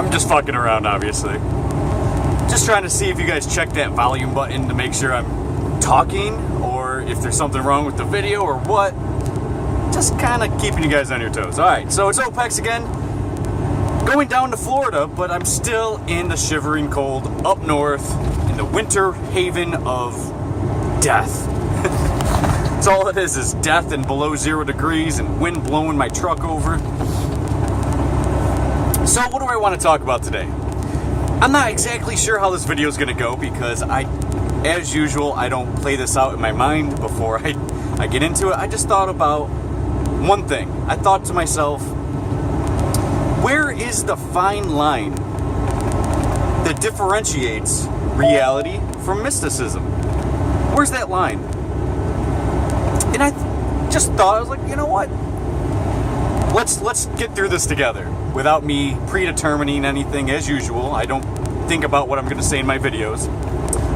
I'm just fucking around, obviously. Just trying to see if you guys check that volume button to make sure I'm talking, or if there's something wrong with the video or what. Just kind of keeping you guys on your toes. Alright, so it's Opex again. Going down to Florida, but I'm still in the shivering cold up north in the winter haven of death. That's all it is death and below 0 degrees and wind blowing my truck over. So what do I want to talk about today? I'm not exactly sure how this video is going to go because as usual, I don't play this out in my mind before I get into it. I just thought about one thing. I thought to myself, where is the fine line that differentiates reality from mysticism? Where's that line? And I just thought, I was like, you know what? Let's get through this together without me predetermining anything. As usual, I don't think about what I'm going to say in my videos.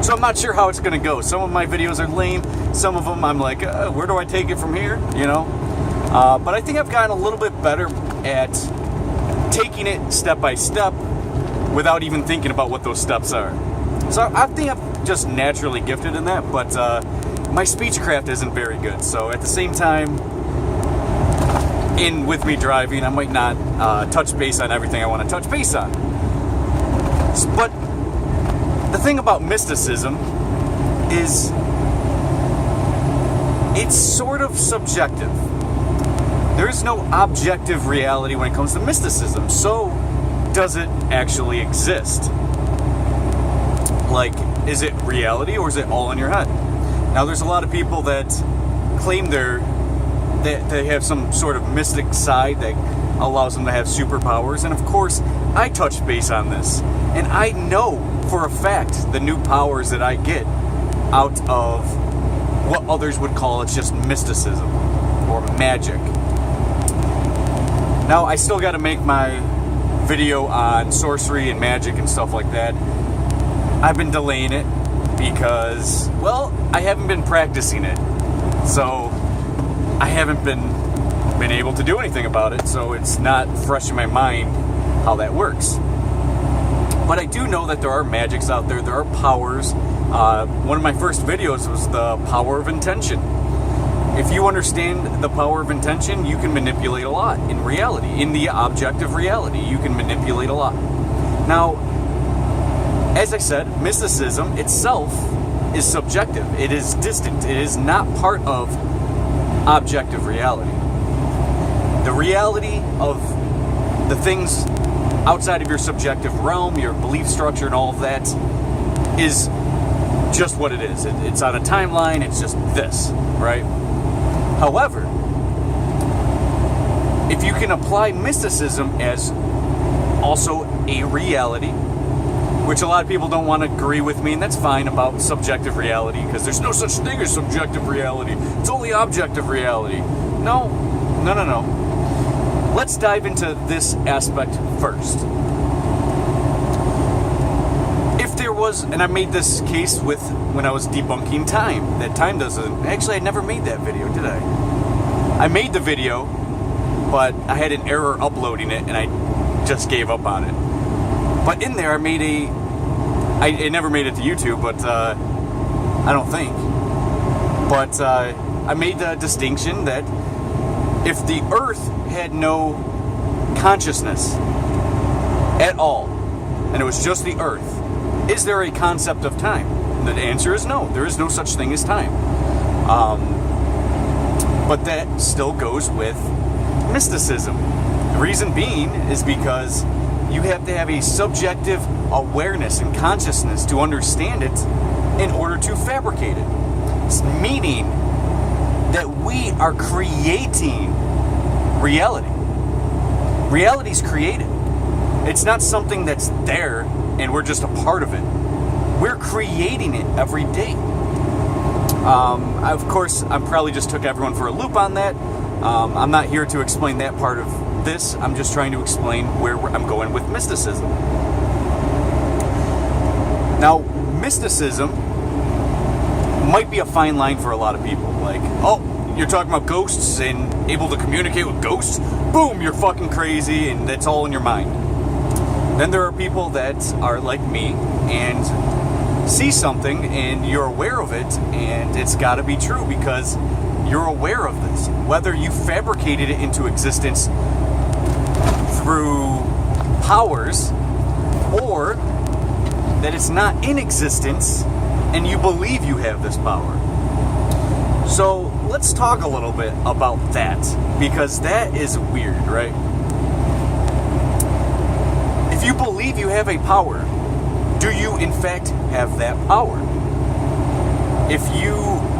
So I'm not sure how it's going to go. Some of my videos are lame. Some of them I'm like, where do I take it from here? You know? But I think I've gotten a little bit better at taking it step by step without even thinking about what those steps are. So I think I'm just naturally gifted in that, but my speechcraft isn't very good. So at the same time, with me driving, I might not touch base on everything I want to touch base on. But the thing about mysticism is it's sort of subjective. There is no objective reality when it comes to mysticism. So does it actually exist? Like, is it reality or is it all in your head? Now, there's a lot of people that claim that they have some sort of mystic side that allows them to have superpowers. And of course, I touch base on this. And I know for a fact the new powers that I get out of what others would call it's just mysticism or magic. Now, I still got to make my video on sorcery and magic and stuff like that. I've been delaying it because, well, I haven't been practicing it. So I haven't been able to do anything about it, so it's not fresh in my mind how that works. But I do know that there are magics out there. There are powers. One of my first videos was the power of intention. If you understand the power of intention, you can manipulate a lot in reality. In the objective reality, you can manipulate a lot. Now, as I said, mysticism itself is subjective. It is distant. It is not part of objective reality. The reality of the things outside of your subjective realm, your belief structure and all of that is just what it is. It's on a timeline, it's just this, right? However, if you can apply mysticism as also a reality, which a lot of people don't want to agree with me, and that's fine about subjective reality, because there's no such thing as subjective reality. It's only objective reality. No. Let's dive into this aspect first. If there was, and I made this case with when I was debunking time, that time doesn't, actually I never made that video, did I? I made the video, but I had an error uploading it, and I just gave up on it. But in there, I never made it to YouTube, but I don't think. But I made the distinction that if the Earth had no consciousness at all, and it was just the Earth, is there a concept of time? And the answer is no. There is no such thing as time. But that still goes with mysticism. The reason being is because you have to have a subjective awareness and consciousness to understand it in order to fabricate it. It's meaning that we are creating reality. Reality is created. It's not something that's there and we're just a part of it. We're creating it every day. Of course, I probably just took everyone for a loop on that. I'm not here to explain that part of this. I'm just trying to explain where I'm going with mysticism. Now, mysticism might be a fine line for a lot of people. Like, oh, you're talking about ghosts and able to communicate with ghosts? Boom, you're fucking crazy and that's all in your mind. Then there are people that are like me and see something and you're aware of it, and it's got to be true because you're aware of this. Whether you fabricated it into existence through powers, or that it's not in existence and you believe you have this power. So let's talk a little bit about that, because that is weird, right? If you believe you have a power, do you in fact have that power? If you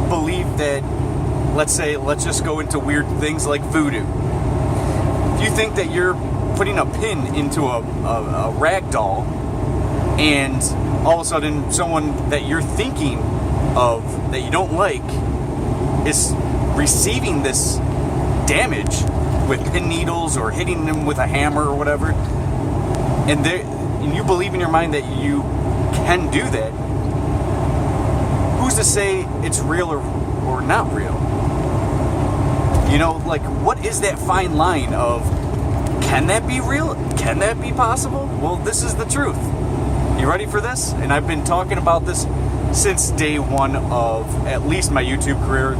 believe that, let's just go into weird things like voodoo. If you think that you're putting a pin into a rag doll, and all of a sudden someone that you're thinking of that you don't like is receiving this damage with pin needles or hitting them with a hammer or whatever, and you believe in your mind that you can do that, who's to say it's real or not real? You know, like, what is that fine line of, can that be real? Can that be possible? Well, this is the truth. You ready for this? And I've been talking about this since day one of at least my YouTube career.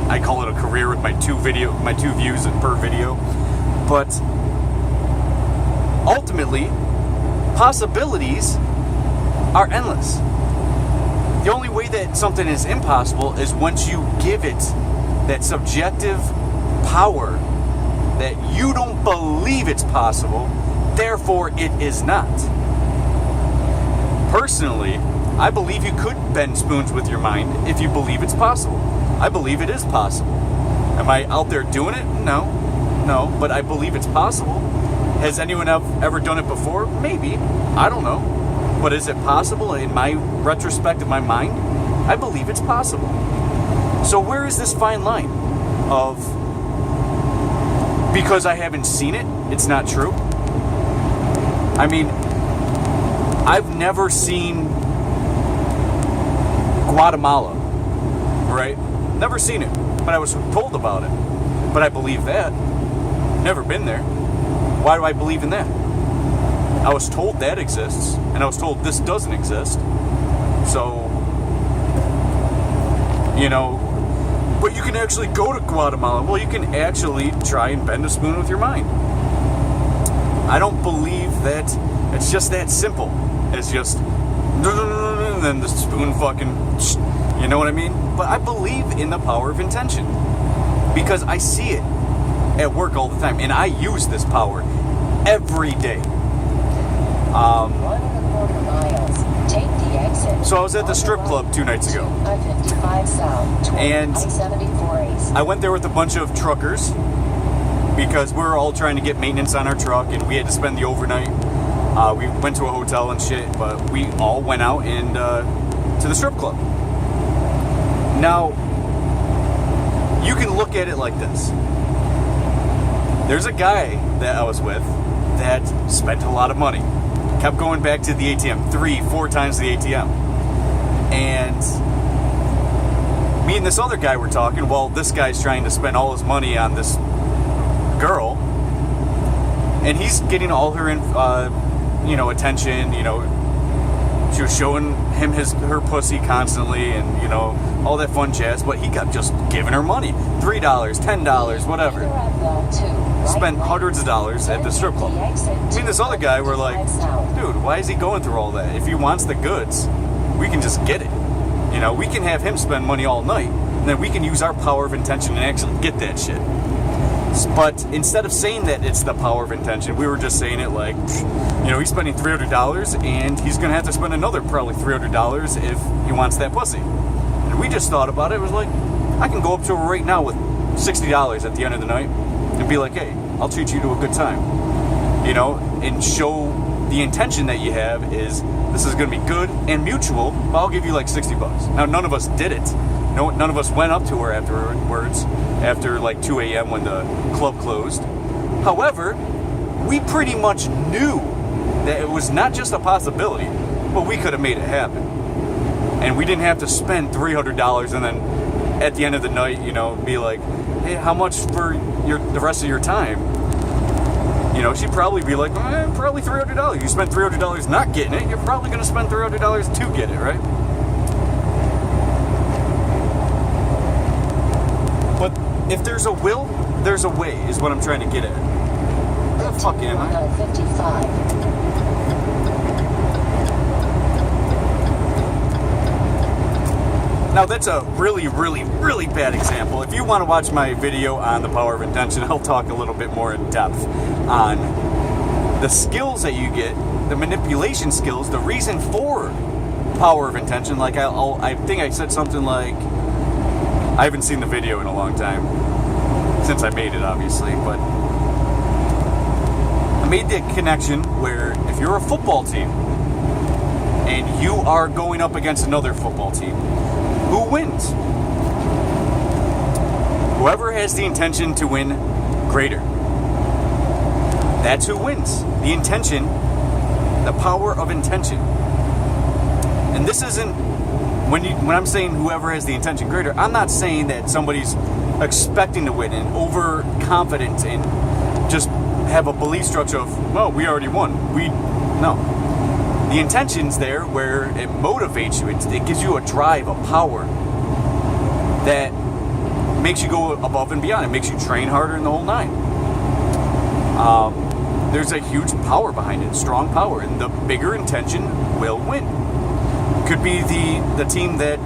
I call it a career with my two views per video. But ultimately, possibilities are endless. The only way that something is impossible is once you give it that subjective power that you don't believe it's possible, therefore it is not. Personally, I believe you could bend spoons with your mind if you believe it's possible. I believe it is possible. Am I out there doing it? No, but I believe it's possible. Has anyone ever done it before? Maybe. I don't know. But is it possible? In my retrospect of my mind, I believe it's possible. So where is this fine line of, because I haven't seen it, it's not true? I mean, I've never seen Guatemala, right? Never seen it, but I was told about it. But I believe that. Never been there. Why do I believe in that? I was told that exists, and I was told this doesn't exist. So, you know, but you can actually go to Guatemala. Well, you can actually try and bend a spoon with your mind. I don't believe that it's just that simple. It's just, and then the spoon fucking, you know what I mean? But I believe in the power of intention, because I see it at work all the time, and I use this power every day. 1.25 miles. Take the exit. So I was at the strip club 2 nights ago, I-55 south, and I-74 east. I went there with a bunch of truckers because we were all trying to get maintenance on our truck, and we had to spend the overnight. We went to a hotel and shit, but we all went out and to the strip club. Now, you can look at it like this. There's a guy that I was with that spent a lot of money. Kept going back to the ATM 3-4 times the ATM. And me and this other guy were talking. Well, this guy's trying to spend all his money on this girl, and he's getting all her attention. You know, she was showing him her pussy constantly, and you know, all that fun jazz. But he kept just giving her money, $3, $10, whatever. Spent hundreds of dollars at the strip club. Me and this other guy were like, dude, why is he going through all that? If he wants the goods, we can just get it. You know, we can have him spend money all night, and then we can use our power of intention and actually get that shit. But instead of saying that it's the power of intention, we were just saying it like, you know, he's spending $300, and he's going to have to spend another probably $300 if he wants that pussy. And we just thought about it. It was like, I can go up to her right now with $60 at the end of the night and be like, hey, I'll treat you to a good time. You know, and show the intention that you have is this is going to be good and mutual, but I'll give you like $60. Now, none of us did it. No, none of us went up to her afterwards, after like 2 a.m. when the club closed. However, we pretty much knew that it was not just a possibility, but we could have made it happen. And we didn't have to spend $300 and then at the end of the night, you know, be like, hey, how much for the rest of your time? she'd probably be like, probably $300. You spent $300 not getting it, you're probably going to spend $300 to get it, right? But if there's a will, there's a way, is what I'm trying to get at. Where the fuck am I? 55. Now that's a really, really, really bad example. If you want to watch my video on the power of intention, I'll talk a little bit more in depth on the skills that you get, the manipulation skills, the reason for power of intention. Like I think I said something like, I haven't seen the video in a long time, since I made it obviously, but I made the connection where if you're a football team and you are going up against another football team, who wins? Whoever has the intention to win greater. That's who wins. The intention, the power of intention. And this isn't, when I'm saying whoever has the intention greater, I'm not saying that somebody's expecting to win and overconfident and just have a belief structure of, well, we already won. No. The intention's there where it motivates you. It gives you a drive, a power that makes you go above and beyond. It makes you train harder in the whole nine. There's a huge power behind it, strong power, and the bigger intention will win. Could be the team that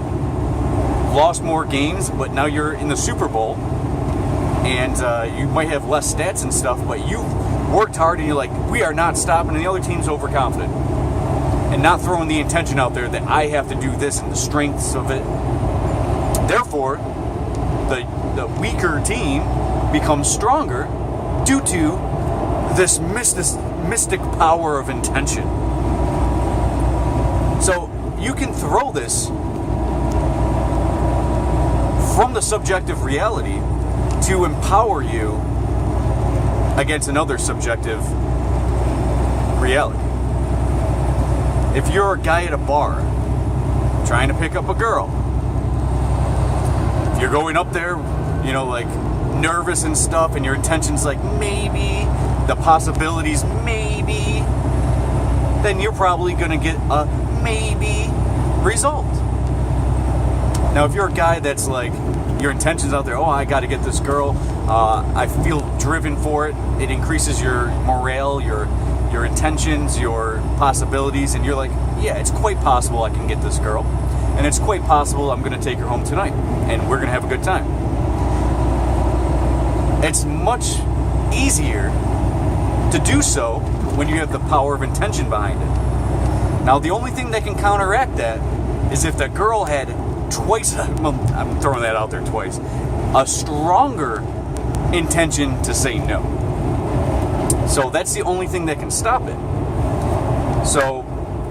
lost more games, but now you're in the Super Bowl, and you might have less stats and stuff, but you worked hard and you're like, we are not stopping, and the other team's overconfident. And not throwing the intention out there that I have to do this and the strengths of it. Therefore, the weaker team becomes stronger due to this mystic power of intention. So you can throw this from the subjective reality to empower you against another subjective reality. If you're a guy at a bar trying to pick up a girl, if you're going up there, like nervous and stuff, and your intention's like maybe, the possibilities maybe, then you're probably going to get a maybe result. Now, if you're a guy that's like, your intention's out there, I got to get this girl, I feel driven for it, it increases your morale, your intentions, your possibilities, and you're like, yeah, it's quite possible I can get this girl, and it's quite possible I'm going to take her home tonight, and we're going to have a good time. It's much easier to do so when you have the power of intention behind it. Now, the only thing that can counteract that is if the girl had twice, I'm throwing that out there twice, a stronger intention to say no. So that's the only thing that can stop it. So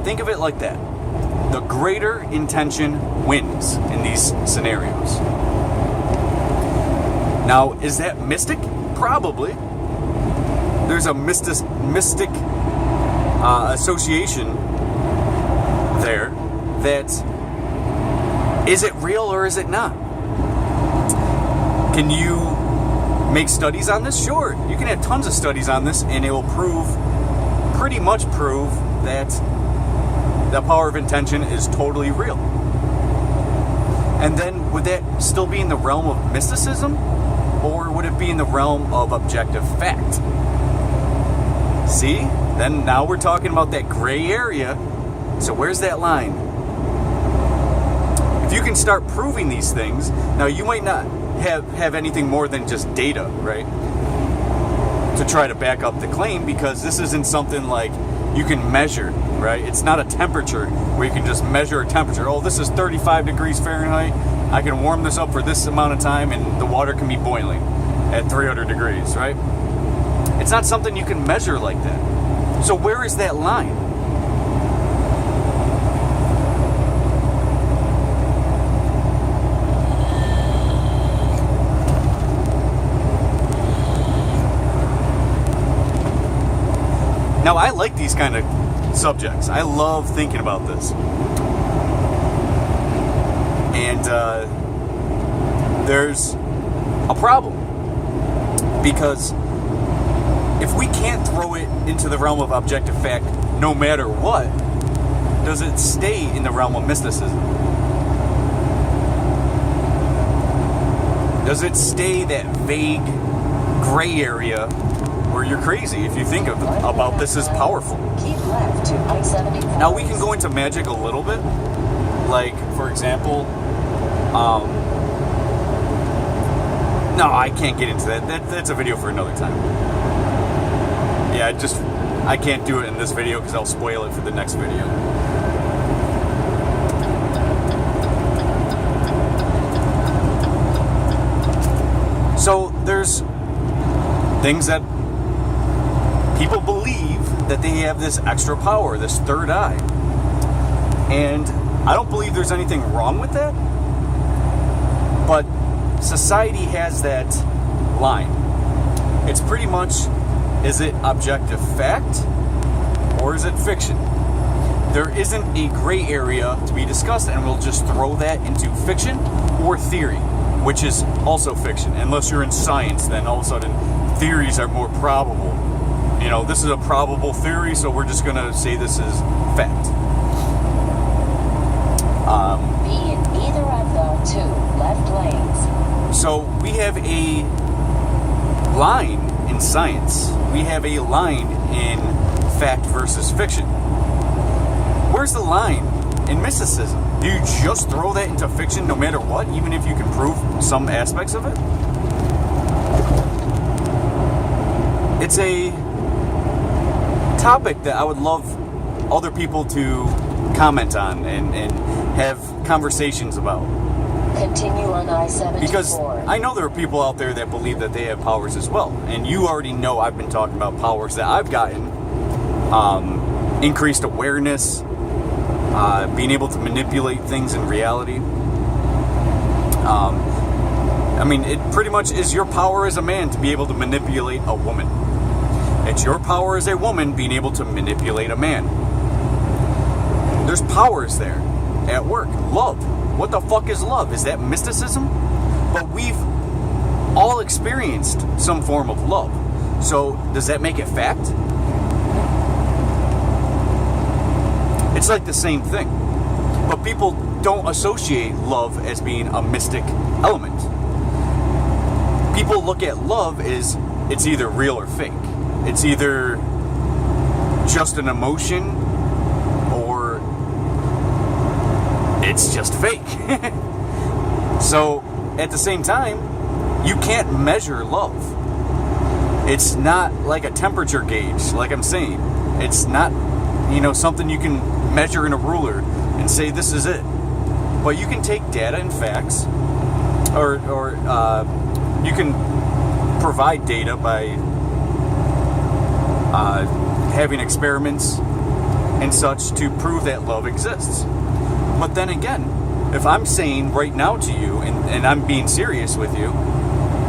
think of it like that. The greater intention wins in these scenarios. Now, is that mystic? Probably. There's a mystic association there that, is it real or is it not? Can you make studies on this? Sure. You can have tons of studies on this, and it will pretty much prove that the power of intention is totally real. And then, would that still be in the realm of mysticism, or would it be in the realm of objective fact? See? Then now we're talking about that gray area. So where's that line? If you can start proving these things, now you might not have anything more than just data, right? To try to back up the claim, because this isn't something like you can measure, right? It's not a temperature where you can just measure a temperature. Oh, this is 35 degrees Fahrenheit. I can warm this up for this amount of time and the water can be boiling at 300 degrees, right? It's not something you can measure like that. So where is that line? Now, I like these kind of subjects. I love thinking about this. And there's a problem. Because if we can't throw it into the realm of objective fact no matter what, does it stay in the realm of mysticism? Does it stay that vague gray area where you're crazy if you think about this as powerful? Keep left to I-74. Now we can go into magic a little bit. Like, for example, no, I can't get into that. That's a video for another time. Yeah, I can't do it in this video because I'll spoil it for the next video. So there's things that people believe that they have this extra power, this third eye. And I don't believe there's anything wrong with that. But society has that line. It's pretty much, is it objective fact or is it fiction? There isn't a gray area to be discussed, and we'll just throw that into fiction or theory, which is also fiction. Unless you're in science, then all of a sudden theories are more probable. You know, this is a probable theory, so we're just going to say this is fact. Be in either of the two left lanes. So we have a line in science. We have a line in fact versus fiction. Where's the line in mysticism? Do you just throw that into fiction no matter what, even if you can prove some aspects of it? It's a topic that I would love other people to comment on and have conversations about. Continue on I-74. Because I know there are people out there that believe that they have powers as well. And you already know I've been talking about powers that I've gotten. Increased awareness, being able to manipulate things in reality. I mean, it pretty much is your power as a man to be able to manipulate a woman. It's your power as a woman being able to manipulate a man. There's powers there at work. Love. What the fuck is love? Is that mysticism? But we've all experienced some form of love. So does that make it fact? It's like the same thing. But people don't associate love as being a mystic element. People look at love as it's either real or fake. It's either just an emotion or it's just fake. So at the same time, you can't measure love. It's not like a temperature gauge, like I'm saying. It's not, something you can measure in a ruler and say this is it. But you can take data and facts, or you can provide data by having experiments and such to prove that love exists. But then again, if I'm saying right now to you, and I'm being serious with you,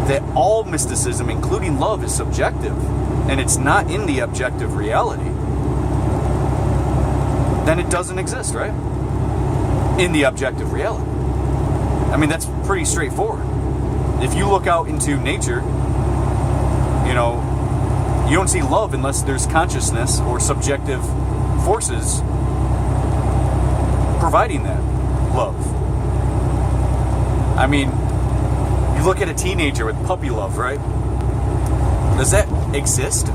that all mysticism, including love, is subjective, and it's not in the objective reality, then it doesn't exist, right? In the objective reality. I mean, that's pretty straightforward. If you look out into nature, you don't see love unless there's consciousness or subjective forces providing that love. I mean, you look at a teenager with puppy love, right? Does that exist?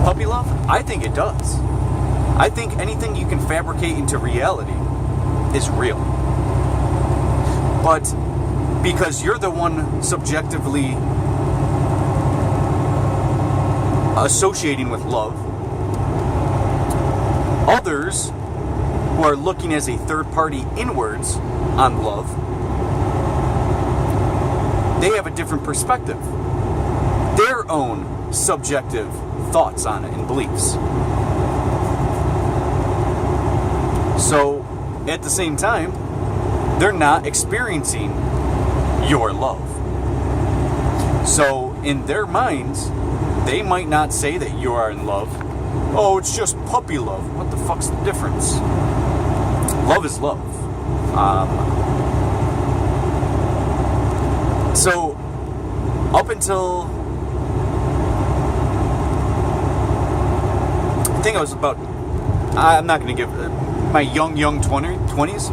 Puppy love? I think it does. I think anything you can fabricate into reality is real. But because you're the one subjectively associating with love, others who are looking as a third party inwards on love, they have a different perspective, their own subjective thoughts on it and beliefs. So at the same time, they're not experiencing your love. So in their minds, they might not say that you are in love. Oh, it's just puppy love. What the fuck's the difference? Love is love. So up until think I was about, I'm not going to give, my young 20s,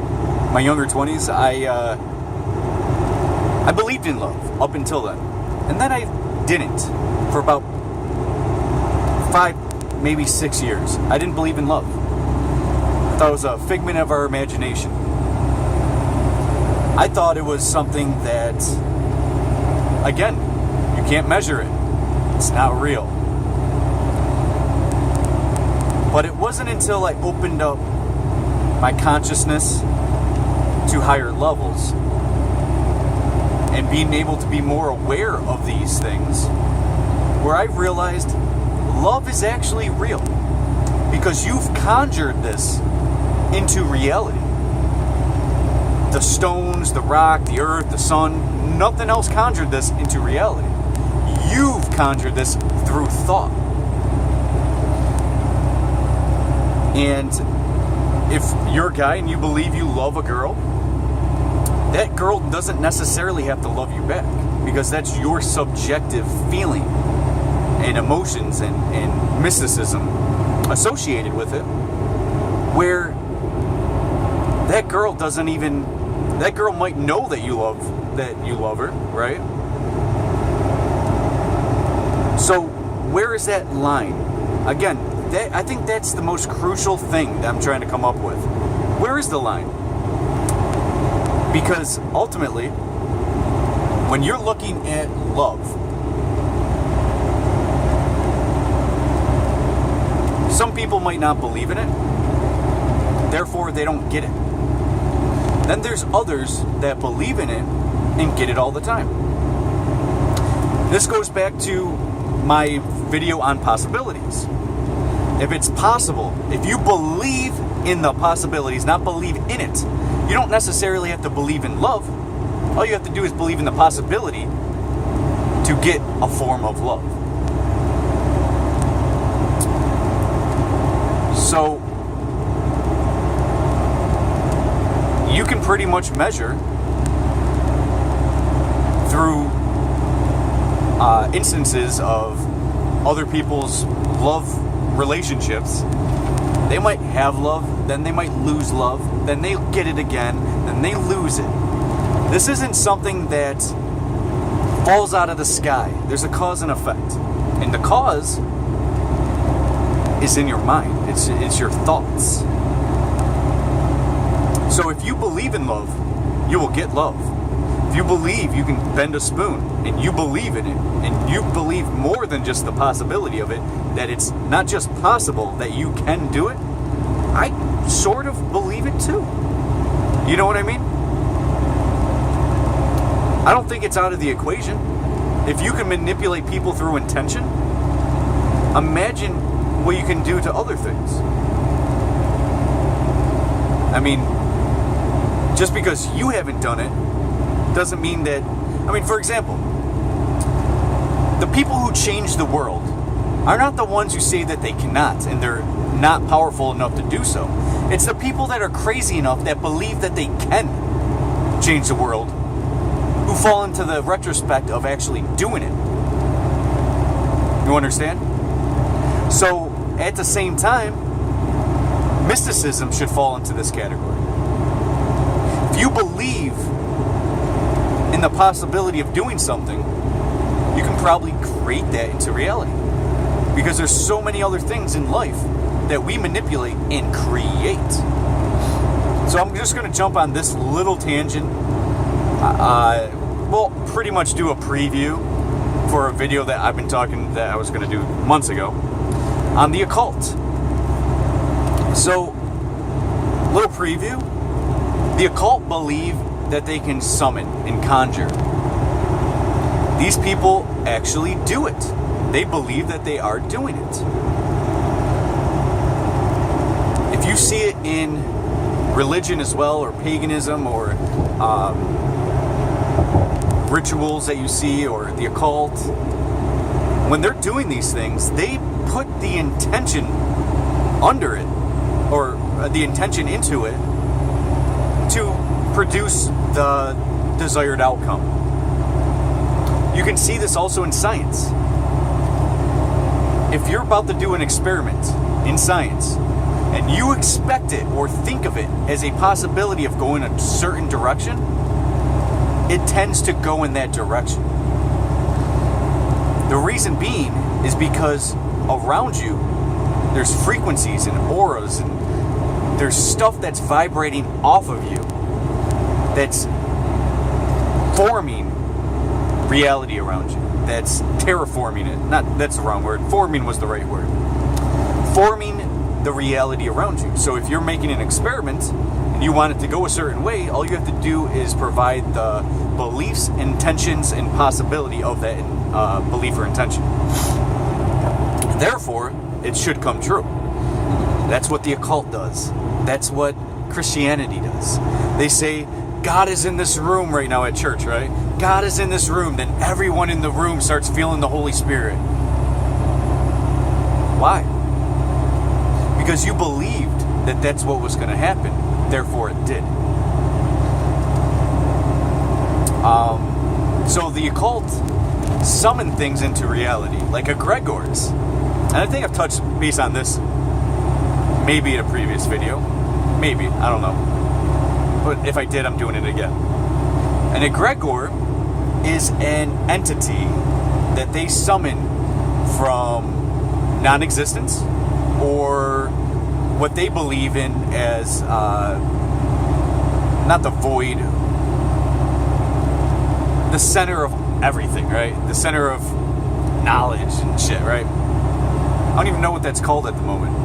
my younger 20s, I believed in love up until then. And then I didn't for about 5, maybe 6 years. I didn't believe in love. I thought it was a figment of our imagination. I thought it was something that, again, you can't measure it. It's not real. But it wasn't until I opened up my consciousness to higher levels and being able to be more aware of these things where I realized love is actually real, because you've conjured this into reality. The stones, the rock, the earth, the sun, nothing else conjured this into reality. You've conjured this through thought. And if you're a guy and you believe you love a girl, that girl doesn't necessarily have to love you back, because that's your subjective feeling and emotions and mysticism associated with it, where that girl doesn't even, that girl might know that you love her, right? So where is that line? Again, I think that's the most crucial thing that I'm trying to come up with. Where is the line? Because ultimately, when you're looking at love, some people might not believe in it, therefore they don't get it. Then there's others that believe in it and get it all the time. This goes back to my video on possibilities. If it's possible, if you believe in the possibilities, not believe in it, you don't necessarily have to believe in love. All you have to do is believe in the possibility to get a form of love. So you can pretty much measure through instances of other people's love relationships. They might have love, then they might lose love, then they get it again, then they lose it. This isn't something that falls out of the sky. There's a cause and effect. And the cause is in your mind. It's your thoughts. So if you believe in love, you will get love. If you believe you can bend a spoon, and you believe in it, and you believe more than just the possibility of it, that it's not just possible that you can do it, I sort of believe it too. You know what I mean? I don't think it's out of the equation. If you can manipulate people through intention, imagine what you can do to other things. I mean, just because you haven't done it doesn't mean that, I mean, for example, the people who change the world are not the ones who say that they cannot and they're not powerful enough to do so. It's the people that are crazy enough that believe that they can change the world who fall into the retrospect of actually doing it. You understand? So, at the same time, mysticism should fall into this category. If you believe in the possibility of doing something, you can probably create that into reality. Because there's so many other things in life that we manipulate and create. So I'm just going to jump on this little tangent. We'll pretty much do a preview for a video that I was going to do months ago on the occult. So, little preview. The occult believe that they can summon and conjure. These people actually do it. They believe that they are doing it. If you see it in religion as well, or paganism, or rituals that you see, or the occult, when they're doing these things, they put the intention under it, or the intention into it, to produce the desired outcome. You can see this also in science. If you're about to do an experiment in science, and you expect it or think of it as a possibility of going a certain direction, it tends to go in that direction. The reason being is because around you, there's frequencies and auras, and there's stuff that's vibrating off of you that's forming reality around you, that's terraforming it. Not, that's the wrong word. Forming was the right word. Forming the reality around you. So if you're making an experiment and you want it to go a certain way, all you have to do is provide the beliefs, intentions, and possibility of that belief or intention. Therefore, it should come true. That's what the occult does. That's what Christianity does. They say, God is in this room right now at church, right? God is in this room. Then everyone in the room starts feeling the Holy Spirit. Why? Because you believed that that's what was going to happen. Therefore, it did. So the occult summon things into reality, like egregores. And I think I've touched base on this maybe in a previous video. Maybe. I don't know. But if I did, I'm doing it again. An egregore is an entity that they summon from non-existence, or what they believe in as not the void, the center of everything, right? The center of knowledge and shit, right? I don't even know what that's called at the moment.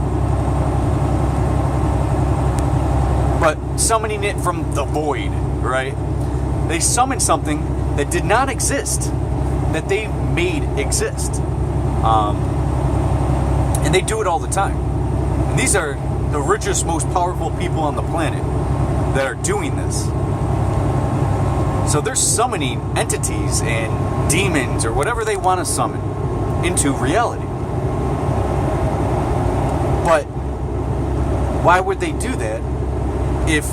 But summoning it from the void, right? They summon something that did not exist, that they made exist. And they do it all the time. And these are the richest, most powerful people on the planet that are doing this. So they're summoning entities and demons or whatever they want to summon into reality. But why would they do that if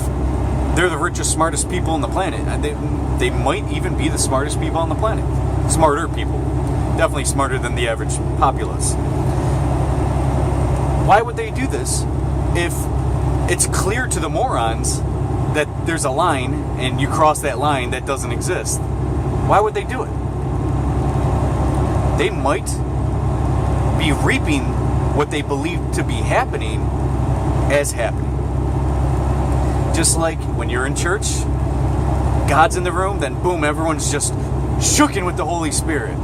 they're the richest, smartest people on the planet? And they might even be the smartest people on the planet. Smarter people. Definitely smarter than the average populace. Why would they do this if it's clear to the morons that there's a line and you cross that line that doesn't exist? Why would they do it? They might be reaping what they believe to be happening as happening. Just like when you're in church, God's in the room, then boom, everyone's just shooken with the Holy Spirit.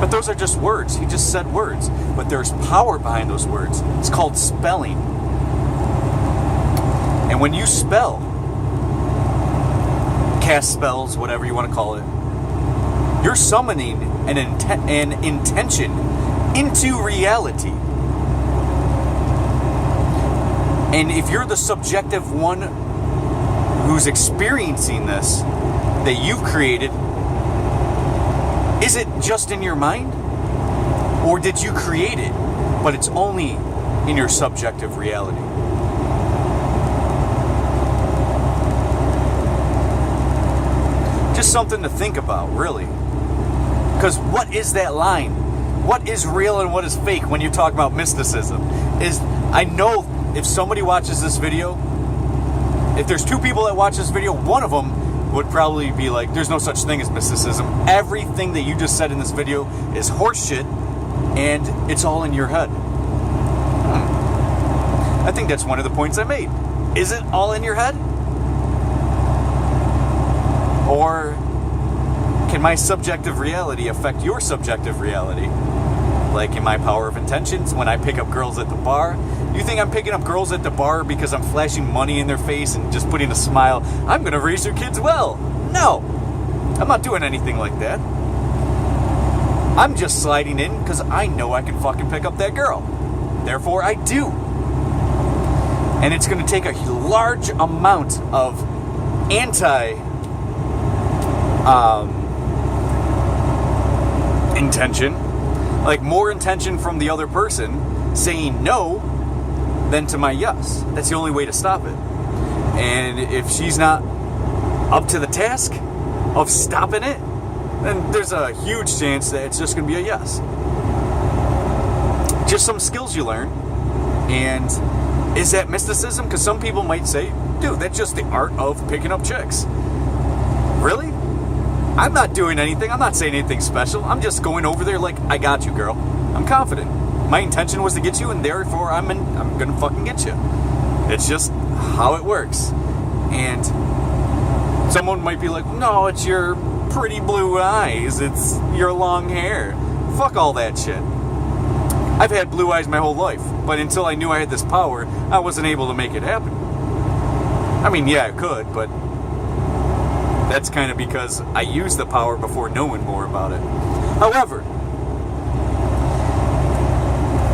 But those are just words. He just said words. But there's power behind those words. It's called spelling. And when you spell, cast spells, whatever you want to call it, you're summoning an intention into reality. And if you're the subjective one who's experiencing this that you've created, is it just in your mind? Or did you create it, but it's only in your subjective reality? Just something to think about, really. Because what is that line? What is real and what is fake when you talk about mysticism? I know if somebody watches this video, if there's two people that watch this video, one of them would probably be like, there's no such thing as mysticism. Everything that you just said in this video is horseshit, and it's all in your head. I think that's one of the points I made. Is it all in your head? Or can my subjective reality affect your subjective reality? Like in my power of intentions, when I pick up girls at the bar. You think I'm picking up girls at the bar because I'm flashing money in their face and just putting a smile? I'm going to raise your kids well. No. I'm not doing anything like that. I'm just sliding in because I know I can fucking pick up that girl. Therefore, I do. And it's going to take a large amount of intention, like more intention from the other person saying no than to my yes. That's the only way to stop it. And if she's not up to the task of stopping it, then there's a huge chance that it's just going to be a yes. just some skills you learn. And is that mysticism? Because some people might say, dude, that's just the art of picking up chicks. Really? I'm not doing anything. I'm not saying anything special. I'm just going over there like, I got you, girl. I'm confident. My intention was to get you, and therefore I'm gonna fucking get you. It's just how it works. And someone might be like, no, it's your pretty blue eyes. It's your long hair. Fuck all that shit. I've had blue eyes my whole life, but until I knew I had this power, I wasn't able to make it happen. I mean, yeah, I could, but that's kind of because I used the power before knowing more about it. However,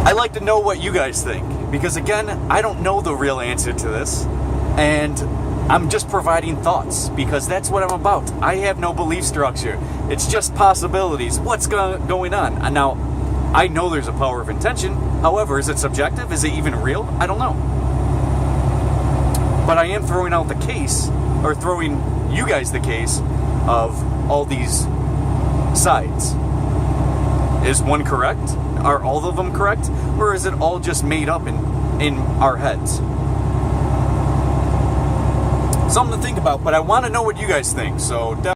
I like to know what you guys think, because again, I don't know the real answer to this, and I'm just providing thoughts, because that's what I'm about. I have no belief structure. It's just possibilities. What's going on? And now, I know there's a power of intention. However, is it subjective? Is it even real? I don't know. But I am throwing out the case, or throwing you guys the case of all these sides. Is one correct? Are all of them correct? Or is it all just made up in our heads? Something to think about, but I want to know what you guys think. So